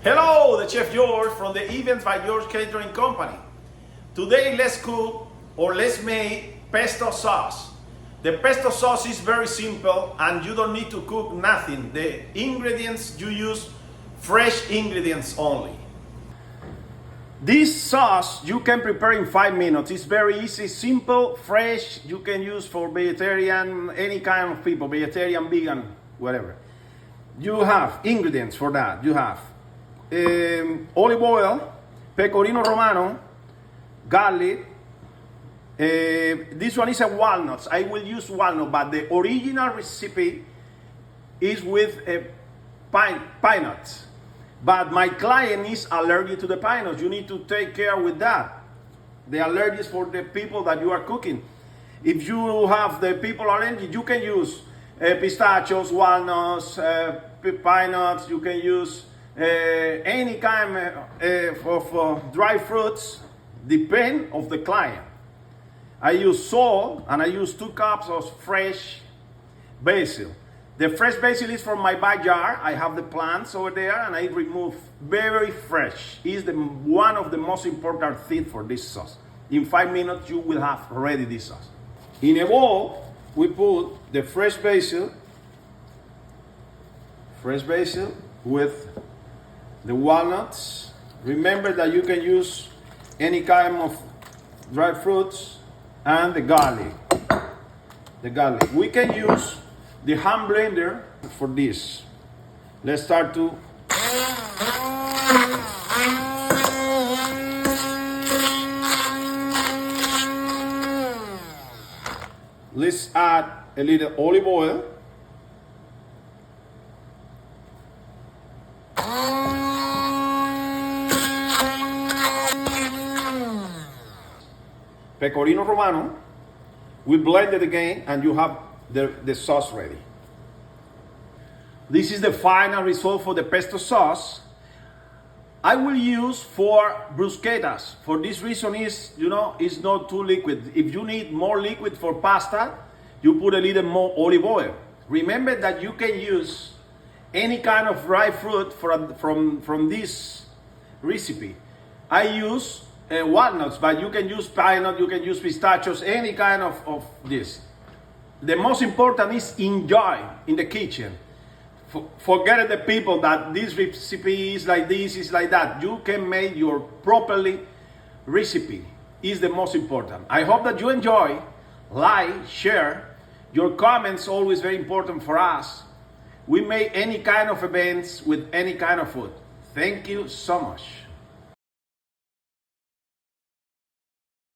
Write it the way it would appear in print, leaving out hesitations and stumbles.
Hello, the Chef George from the Events by George Catering Company. Today let's cook or let's make pesto sauce. The pesto sauce is very simple and you don't need to cook nothing. The ingredients you use fresh ingredients only. This sauce you can prepare in 5 minutes. It's very easy, simple, fresh. You can use for vegetarian, any kind of people, vegetarian, vegan, whatever. You have ingredients for that. You have olive oil, Pecorino Romano, garlic. This one is a walnuts. I will use walnut, but the original recipe is with pine nuts. But my client is allergic to the pine nuts. You need to take care with that. The allergies for the people that you are cooking. If you have the people allergic, you can use pistachios, walnuts, pine nuts. You can use any kind of dry fruits, depend of the client. I use salt and I use 2 cups of fresh basil. The fresh basil is from my backyard. I have the plants over there and I remove very fresh. It's one of the most important things for this sauce. In 5 minutes you will have ready this sauce. In a bowl we put the fresh basil with the walnuts. Remember that you can use any kind of dry fruits and the garlic. We can use the hand blender for this. Let's start to let's add a little olive oil. Pecorino Romano. We blend it again and you have the sauce ready. This is the final result for the pesto sauce. I will use for bruschettas. For this reason is, it's not too liquid. If you need more liquid for pasta, you put a little more olive oil. Remember that you can use any kind of dry fruit from this recipe. I use walnuts, but you can use pine nut, you can use pistachios, any kind of this. The most important is enjoy in the kitchen. Forget the people that this recipe is like this, is like that. You can make your properly recipe is the most important. I hope that you enjoy, like, share. Your comments always very important for us. We make any kind of events with any kind of food. Thank you so much.